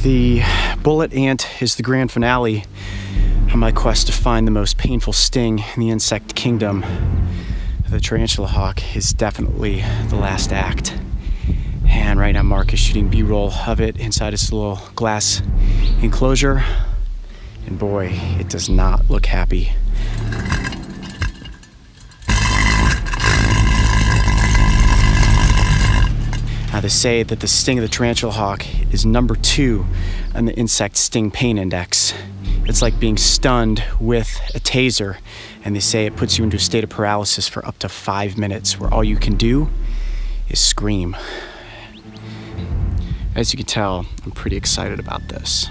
The bullet ant is the grand finale on my quest to find the most painful sting in the insect kingdom. The tarantula hawk is definitely the last act. And right now Mark is shooting B-roll of it inside its little glass enclosure. And boy, it does not look happy. Now they say that the sting of the tarantula hawk is number 2 on the insect sting pain index. It's like being stunned with a taser, and they say it puts you into a state of paralysis for up to 5 minutes, where all you can do is scream. As you can tell, I'm pretty excited about this.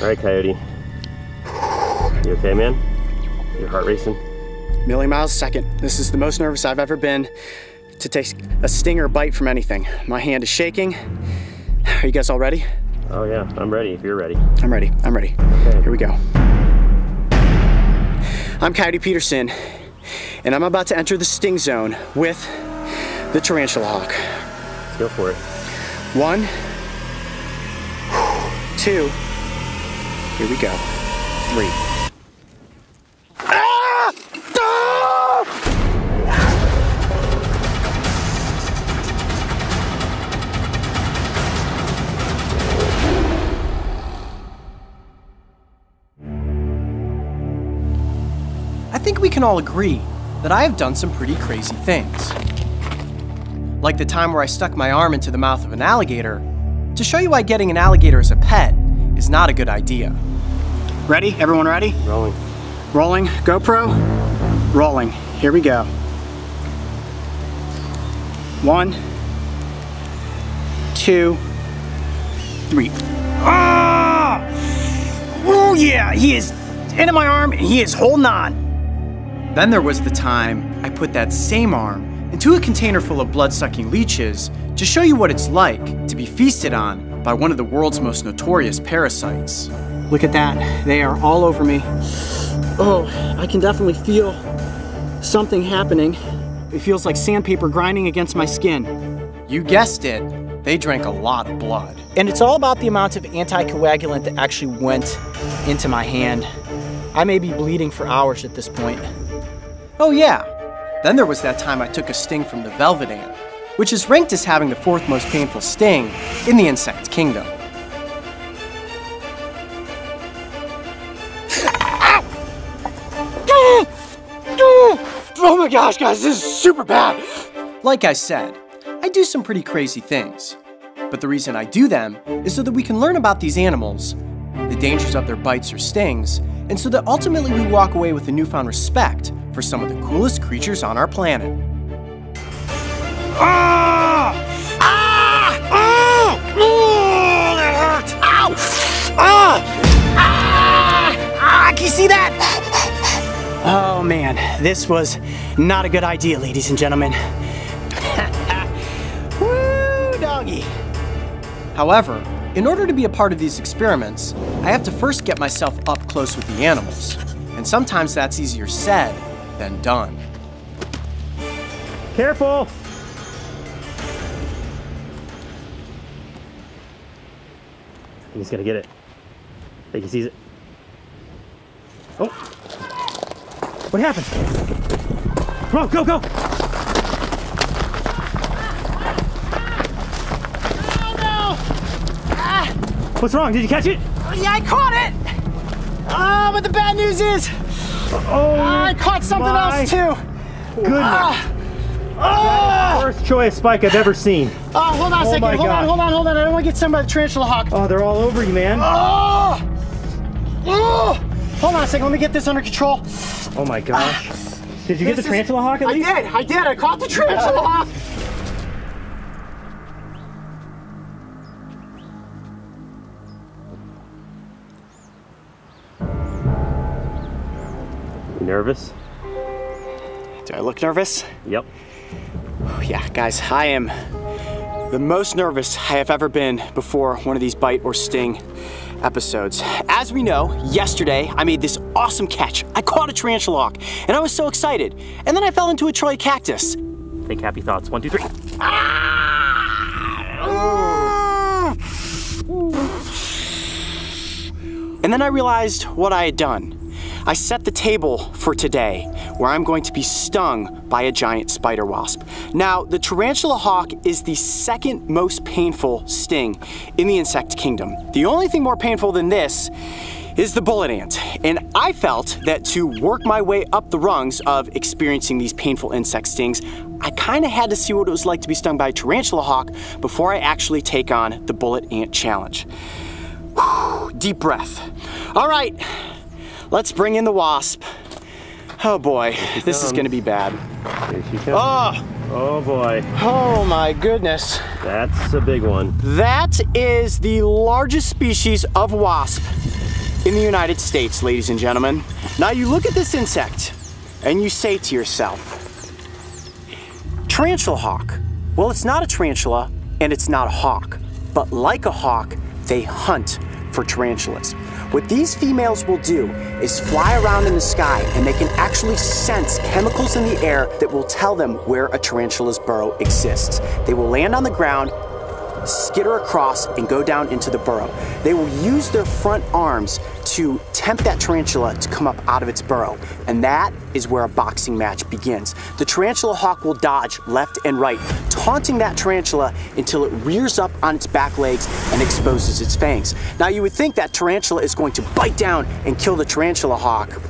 All right, Coyote. You okay, man? Your heart racing? Million miles a second. This is the most nervous I've ever been to take a sting or bite from anything. My hand is shaking. Are you guys all ready? Oh yeah, I'm ready if you're ready. I'm ready, I'm ready. Okay. Here we go. I'm Coyote Peterson, and I'm about to enter the sting zone with the tarantula hawk. Let's go for it. 1, 2, here we go. 3. Ah! Ah! I think we can all agree that I have done some pretty crazy things. Like the time where I stuck my arm into the mouth of an alligator to show you why getting an alligator as a pet is not a good idea. Ready? Everyone ready? Rolling. Rolling. GoPro. Rolling. Here we go. 1, 2, 3. Ah! Oh yeah, he is into my arm and he is holding on. Then there was the time I put that same arm into a container full of blood-sucking leeches to show you what it's like to be feasted on by one of the world's most notorious parasites. Look at that. They are all over me. Oh, I can definitely feel something happening. It feels like sandpaper grinding against my skin. You guessed it, they drank a lot of blood. And it's all about the amount of anticoagulant that actually went into my hand. I may be bleeding for hours at this point. Oh yeah, then there was that time I took a sting from the velvet ant, which is ranked as having the 4th most painful sting in the insect kingdom. Oh my gosh, guys, this is super bad. Like I said, I do some pretty crazy things. But the reason I do them is so that we can learn about these animals, the dangers of their bites or stings, and so that ultimately we walk away with a newfound respect for some of the coolest creatures on our planet. Ah! Ah! Ah! Oh, that hurt! Ow! Ah! Ah! Ah! Can you see that? Oh man, this was not a good idea, ladies and gentlemen. Woo, doggy. However, in order to be a part of these experiments, I have to first get myself up close with the animals. And sometimes that's easier said than done. Careful! He's gonna get it. I think he sees it. Oh! What happened? Come on, go, go! Oh no! Ah! What's wrong? Did you catch it? Yeah, I caught it! Ah, but the bad news is, I caught something else too. Goodness. Worst choice spike I've ever seen. Oh, hold on a second. Hold on. I don't want to get stung by the tarantula hawk. Oh, they're all over you, man. Oh! Hold on a second. Let me get this under control. Oh my gosh. Did you get the tarantula hawk at least? I did. I caught the tarantula hawk. You nervous? Do I look nervous? Yep. Yeah, guys, I am the most nervous I have ever been before one of these bite or sting episodes. As we know, yesterday I made this awesome catch. I caught a tarantula hawk, and I was so excited. And then I fell into a Troy cactus. Think happy thoughts. 1, 2, 3. Ah! And then I realized what I had done. I set the table for today, where I'm going to be stung by a giant spider wasp. Now, the tarantula hawk is the second most painful sting in the insect kingdom. The only thing more painful than this is the bullet ant. And I felt that to work my way up the rungs of experiencing these painful insect stings, I kind of had to see what it was like to be stung by a tarantula hawk before I actually take on the bullet ant challenge. Whew, deep breath. All right, let's bring in the wasp. Oh boy, this is gonna be bad. Here she comes. Oh boy. Oh my goodness. That's a big one. That is the largest species of wasp in the United States, ladies and gentlemen. Now you look at this insect and you say to yourself, tarantula hawk. Well, it's not a tarantula and it's not a hawk, but like a hawk, they hunt for tarantulas. What these females will do is fly around in the sky and they can actually sense chemicals in the air that will tell them where a tarantula's burrow exists. They will land on the ground, skitter across, and go down into the burrow. They will use their front arms to tempt that tarantula to come up out of its burrow. And that is where a boxing match begins. The tarantula hawk will dodge left and right, taunting that tarantula until it rears up on its back legs and exposes its fangs. Now you would think that tarantula is going to bite down and kill the tarantula hawk.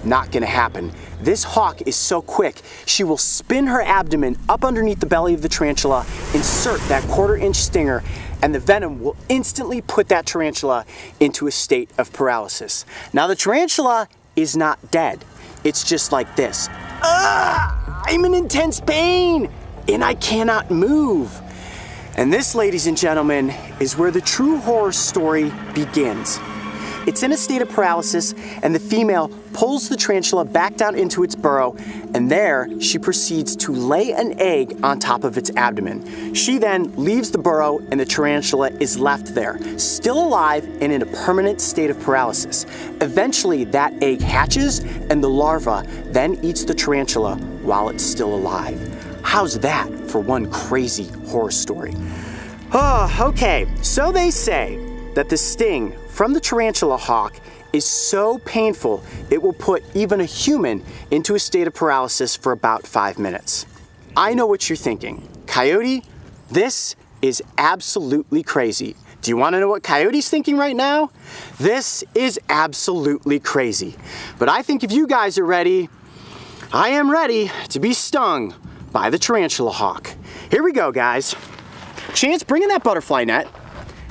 Not gonna happen. This hawk is so quick, she will spin her abdomen up underneath the belly of the tarantula, insert that 1/4-inch stinger, and the venom will instantly put that tarantula into a state of paralysis. Now the tarantula is not dead. It's just like this. I'm in intense pain and I cannot move. And this, ladies and gentlemen, is where the true horror story begins. It's in a state of paralysis, and the female pulls the tarantula back down into its burrow, and there she proceeds to lay an egg on top of its abdomen. She then leaves the burrow, and the tarantula is left there, still alive and in a permanent state of paralysis. Eventually, that egg hatches, and the larva then eats the tarantula while it's still alive. How's that for one crazy horror story? Oh, okay, so they say that the sting from the tarantula hawk is so painful it will put even a human into a state of paralysis for about 5 minutes. I know what you're thinking. Coyote, this is absolutely crazy. Do you want to know what Coyote's thinking right now? This is absolutely crazy. But I think if you guys are ready, I am ready to be stung by the tarantula hawk. Here we go, guys. Chance, bring in that butterfly net.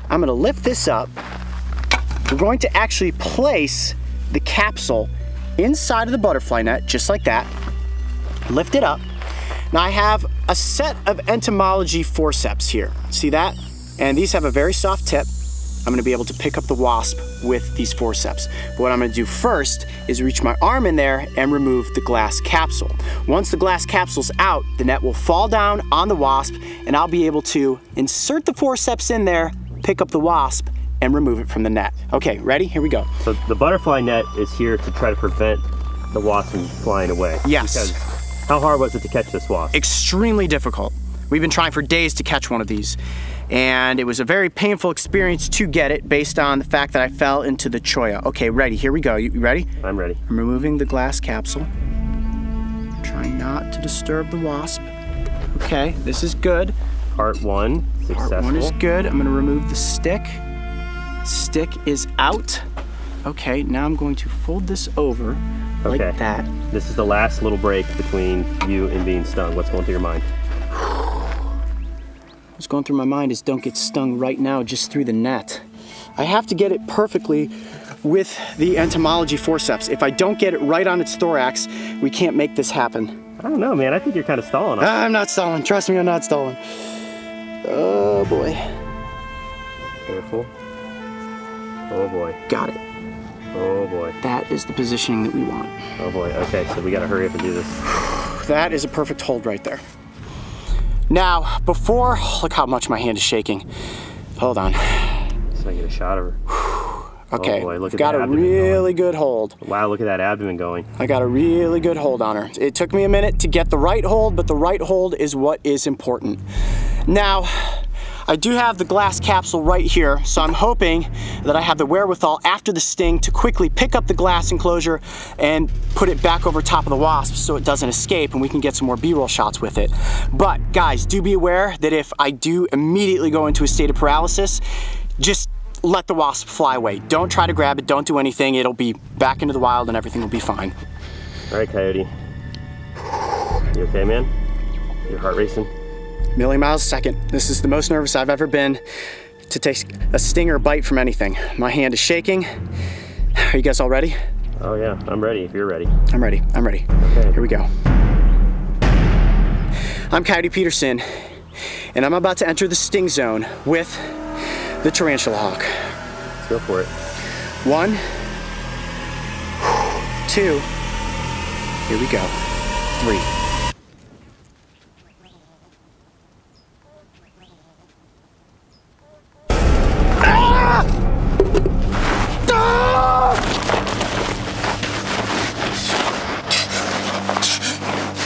I'm gonna lift this up. We're going to actually place the capsule inside of the butterfly net, just like that. Lift it up. Now I have a set of entomology forceps here. See that? And these have a very soft tip. I'm gonna be able to pick up the wasp with these forceps. But what I'm gonna do first is reach my arm in there and remove the glass capsule. Once the glass capsule's out, the net will fall down on the wasp and I'll be able to insert the forceps in there, pick up the wasp, and remove it from the net. Okay, ready? Here we go. So the butterfly net is here to try to prevent the wasp from flying away. Yes. Because how hard was it to catch this wasp? Extremely difficult. We've been trying for days to catch one of these. And it was a very painful experience to get it based on the fact that I fell into the cholla. Okay, ready, here we go. You ready? I'm ready. I'm removing the glass capsule. Trying not to disturb the wasp. Okay, this is good. Part 1, successful. Part 1 is good. I'm gonna remove the stick. Stick is out. Okay, now I'm going to fold this over like that. This is the last little break between you and being stung. What's going through your mind? What's going through my mind is don't get stung right now just through the net. I have to get it perfectly with the entomology forceps. If I don't get it right on its thorax, we can't make this happen. I don't know, man. I think you're kind of stalling. I'm not stalling. Trust me, I'm not stalling. Oh boy. Careful. Oh boy. Got it. Oh boy. That is the positioning that we want. Oh boy. Okay, so we gotta hurry up and do this. That is a perfect hold right there. Now, before, look how much my hand is shaking. Hold on. So I get a shot of her. Okay, oh boy, look I've got a really good hold. Wow, look at that abdomen going. I got a really good hold on her. It took me a minute to get the right hold, but the right hold is what is important. Now, I do have the glass capsule right here, so I'm hoping that I have the wherewithal after the sting to quickly pick up the glass enclosure and put it back over top of the wasp so it doesn't escape and we can get some more B-roll shots with it. But guys, do be aware that if I do immediately go into a state of paralysis, just let the wasp fly away. Don't try to grab it, don't do anything. It'll be back into the wild and everything will be fine. All right, Coyote. You okay, man? Your heart racing? Million miles a second. This is the most nervous I've ever been to take a sting or bite from anything. My hand is shaking. Are you guys all ready? Oh yeah, I'm ready if you're ready. I'm ready, I'm ready. Okay. Here we go. I'm Coyote Peterson, and I'm about to enter the sting zone with the tarantula hawk. Let's go for it. 1, 2, here we go, 3.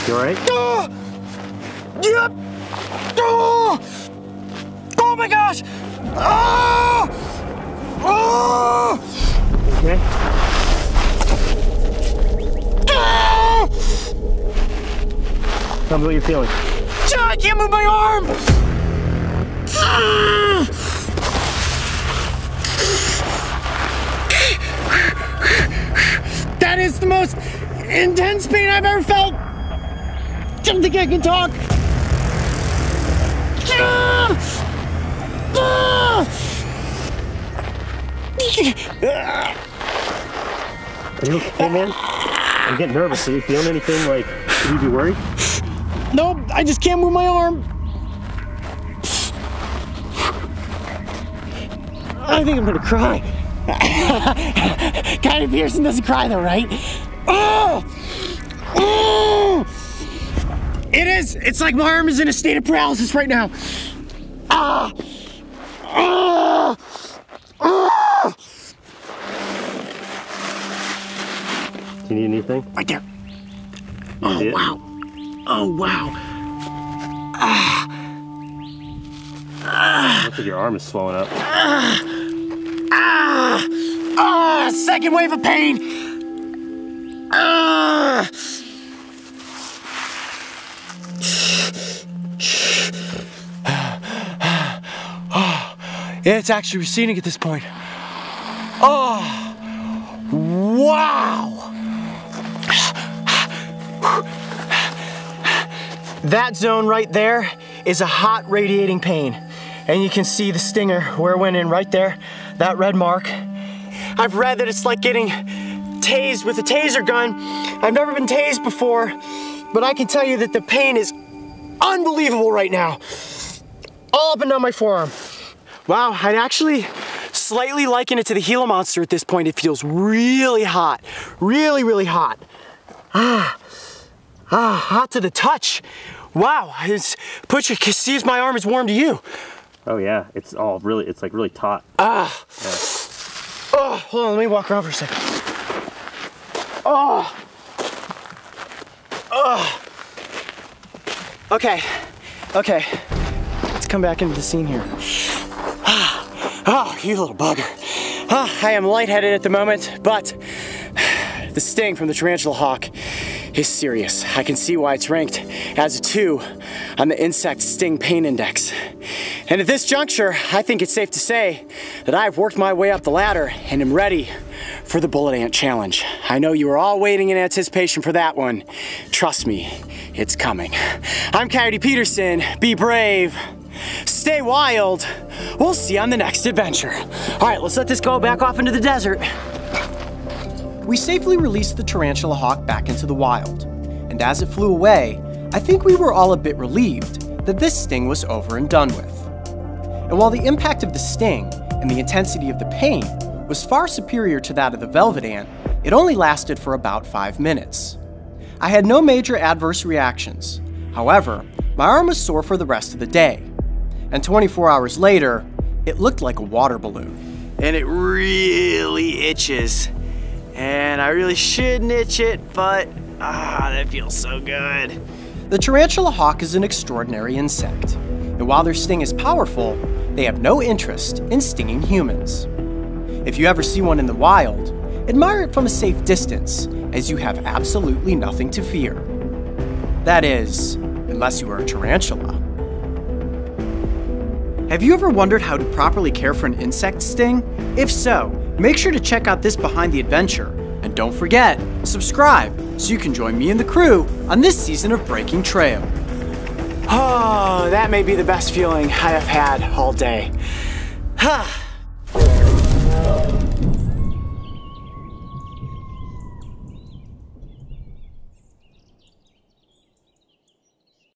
You all right? Yep. Oh my gosh. Okay. Tell me what you're feeling. I can't move my arm. That is the most intense pain I've ever felt. I don't think I can talk. Are you okay, man? I'm getting nervous. Are you feeling anything? Like, should you be worried? Nope, I just can't move my arm. I think I'm gonna cry. Coyote Peterson doesn't cry though, right? It is. It's like my arm is in a state of paralysis right now. Do you need anything? Right there. You see it? Wow. Oh wow. Looks like your arm is swelling up. Second wave of pain. It's actually receding at this point. Oh, wow. That zone right there is a hot radiating pain. And you can see the stinger where it went in right there, that red mark. I've read that it's like getting tased with a taser gun. I've never been tased before, but I can tell you that the pain is unbelievable right now. All up and down my forearm. Wow, I'd actually slightly liken it to the Gila monster at this point. It feels really hot, really, really hot. Hot to the touch. Wow, see if my arm is warm to you. Oh yeah, it's all really, it's like really taut. Oh, hold on, let me walk around for a second. Okay, let's come back into the scene here. Oh, you little bugger. I am lightheaded at the moment, but the sting from the tarantula hawk is serious. I can see why it's ranked as a 2 on the insect sting pain index. And at this juncture, I think it's safe to say that I've worked my way up the ladder and am ready for the bullet ant challenge. I know you are all waiting in anticipation for that one. Trust me, it's coming. I'm Coyote Peterson. Be brave. Stay wild. We'll see you on the next adventure. All right, let's let this go back off into the desert. We safely released the tarantula hawk back into the wild, and as it flew away, I think we were all a bit relieved that this sting was over and done with. And while the impact of the sting and the intensity of the pain was far superior to that of the velvet ant, it only lasted for about 5 minutes. I had no major adverse reactions. However, my arm was sore for the rest of the day, and 24 hours later, it looked like a water balloon. And it really itches. And I really shouldn't itch it, but that feels so good. The tarantula hawk is an extraordinary insect, and while their sting is powerful, they have no interest in stinging humans. If you ever see one in the wild, admire it from a safe distance, as you have absolutely nothing to fear. That is, unless you are a tarantula. Have you ever wondered how to properly care for an insect sting? If so, make sure to check out this Behind the Adventure, and don't forget, subscribe so you can join me and the crew on this season of Breaking Trail. Oh, that may be the best feeling I have had all day.